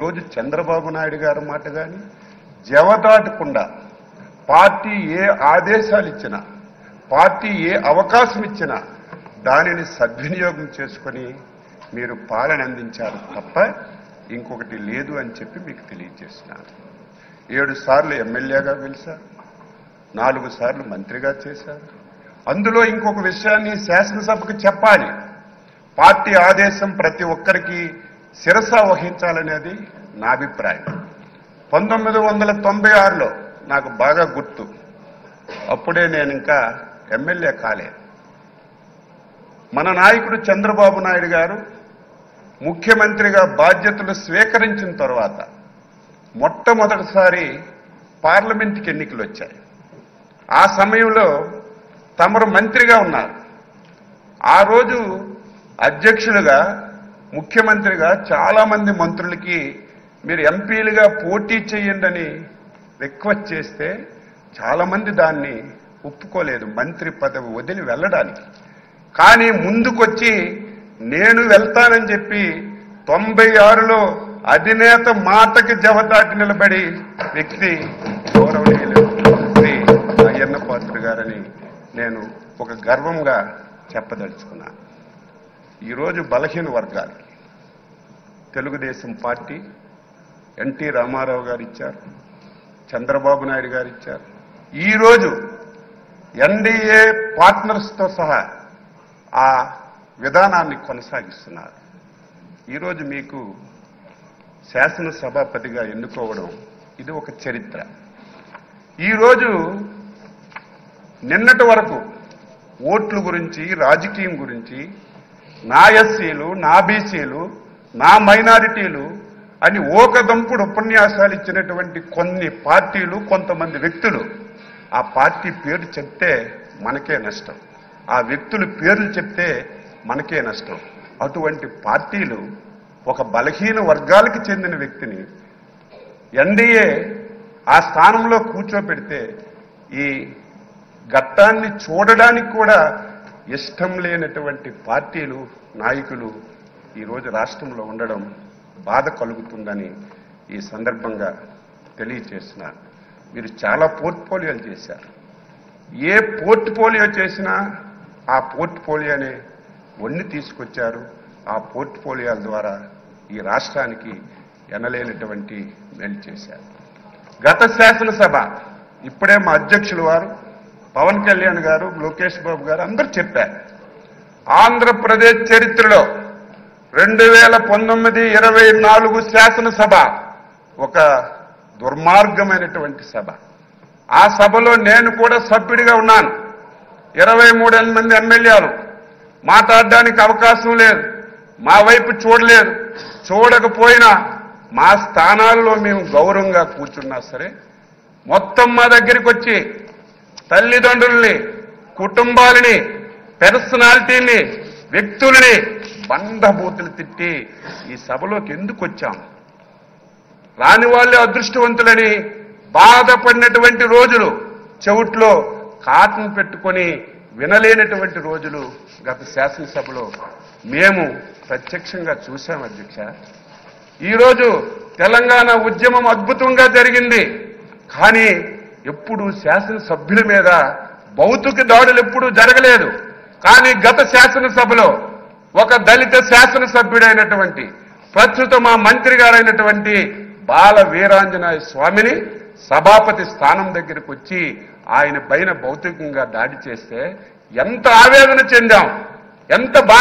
రోజు చంద్రబాబు నాయుడు గారి మాట కానీ జవదాటకుండా పార్టీ ఏ ఆదేశాలు ఇచ్చినా పార్టీ ఏ అవకాశం ఇచ్చినా దానిని సద్వినియోగం చేసుకొని మీరు పాలన అందించారు తప్ప ఇంకొకటి లేదు అని చెప్పి మీకు తెలియజేస్తున్నాను. 7 సార్లు ఎమ్మెల్యేగా గెలిచారు, 4 సార్లు మంత్రిగా చేశారు. అందులో ఇంకొక విషయాన్ని శాసనసభకు చెప్పాలి. పార్టీ ఆదేశం ప్రతి ఒక్కరికి శిరస వహించాలనేది నా అభిప్రాయం. 1996లో నాకు బాగా గుర్తు, అప్పుడే నేను ఇంకా ఎమ్మెల్యే కాలేదు. మన నాయకుడు చంద్రబాబు నాయుడు గారు ముఖ్యమంత్రిగా బాధ్యతలు స్వీకరించిన తర్వాత మొట్టమొదటిసారి పార్లమెంట్కి ఎన్నికలు వచ్చాయి. ఆ సమయంలో తమరు మంత్రిగా ఉన్నారు. ఆ రోజు అధ్యక్షులుగా ముఖ్యమంత్రిగా చాలా మంది మంత్రులకి మీరు ఎంపీలుగా పోటీ చేయండి అని రిక్వెస్ట్ చేస్తే చాలా మంది దాన్ని ఒప్పుకోలేదు, మంత్రి పదవి వదిలి వెళ్ళడానికి. కానీ ముందుకొచ్చి నేను వెళ్తానని చెప్పి 96లో అధినేత మాటకి జవదాటి నిలబడి వ్యక్తి గౌరవనీయులు శ్రీ అయ్యన్న పాత్రుడు గారని నేను ఒక గర్వంగా చెప్పదలుచుకున్నాను. ఈరోజు బలహీన వర్గాలకి తెలుగుదేశం పార్టీ ఎన్టీ రామారావు గారు ఇచ్చారు, చంద్రబాబు నాయుడు గారు ఇచ్చారు. ఈరోజు ఎన్డీఏ పార్ట్నర్స్తో సహా ఆ విధానాన్ని కొనసాగిస్తున్నారు. ఈరోజు మీకు శాసనసభాపతిగా ఎన్నుకోవడం ఇది ఒక చరిత్ర. ఈరోజు నిన్నటి వరకు ఓట్ల గురించి, రాజకీయం గురించి, నా ఎస్సీలు, నా బీసీలు, నా మైనారిటీలు అని ఓకదంపుడు ఉపన్యాసాలు ఇచ్చినటువంటి కొన్ని పార్టీలు, కొంతమంది వ్యక్తులు ఆ పార్టీ పేరు చెప్తే మనకే నష్టం, ఆ వ్యక్తుల పేర్లు చెప్తే మనకే నష్టం. అటువంటి పార్టీలు ఒక బలహీన వర్గాలకు చెందిన వ్యక్తిని ఎన్డీఏ ఆ స్థానంలో కూర్చోబెడితే ఈ ఘట్టాన్ని చూడడానికి కూడా ఇష్టం లేనటువంటి పార్టీలు, నాయకులు ఈరోజు రాష్ట్రంలో ఉండడం బాధ కలుగుతుందని ఈ సందర్భంగా తెలియజేస్తున్నారు. మీరు చాలా పోర్ట్ఫోలియోలు చేశారు. ఏ పోర్ట్ఫోలియో చేసినా ఆ పోర్ట్ఫోలియోనే వన్ని తీసుకొచ్చారు. ఆ పోర్ట్ఫోలియోల ద్వారా ఈ రాష్ట్రానికి ఎనలేనటువంటి మేలు చేశారు. గత శాసనసభ ఇప్పుడే మా అధ్యక్షులు వారు పవన్ కళ్యాణ్ గారు, లోకేష్ బాబు గారు అందరూ చెప్పారు. ఆంధ్రప్రదేశ్ చరిత్రలో 2019-24 శాసనసభ ఒక దుర్మార్గమైనటువంటి సభ. ఆ సభలో నేను కూడా సభ్యుడిగా ఉన్నాను. 23 మంది ఎమ్మెల్యేలు మాట్లాడడానికి అవకాశం లేదు, మా వైపు చూడలేదు. చూడకపోయినా మా స్థానాల్లో మేము గౌరవంగా కూర్చున్నా సరే మొత్తం మా దగ్గరికి వచ్చి తల్లిదండ్రుల్ని, కుటుంబాలని, పర్సనాలిటీని, వ్యక్తుల్ని బండబూతులు తిట్టి ఈ సభలోకి ఎందుకు వచ్చాం, రాని వాళ్ళే అదృష్టవంతులని బాధపడినటువంటి రోజులు, చెవుట్లో కాటన్ పెట్టుకొని వినలేనటువంటి రోజులు గత శాసనసభలో మేము ప్రత్యక్షంగా చూశాం అధ్యక్ష. ఈరోజు తెలంగాణ ఉద్యమం అద్భుతంగా జరిగింది, కానీ ఎప్పుడు శాసనసభ్యుల మీద భౌతిక దాడులు ఎప్పుడూ జరగలేదు. కానీ గత శాసనసభలో ఒక దళిత శాసనసభ్యుడైనటువంటి ప్రస్తుత మా మంత్రి గారైనటువంటి బాల వీరాంజనేయ స్వామిని సభాపతి స్థానం దగ్గరికి వచ్చి ఆయన పైన భౌతికంగా దాడి చేస్తే ఎంత ఆవేదన చెందాం, ఎంత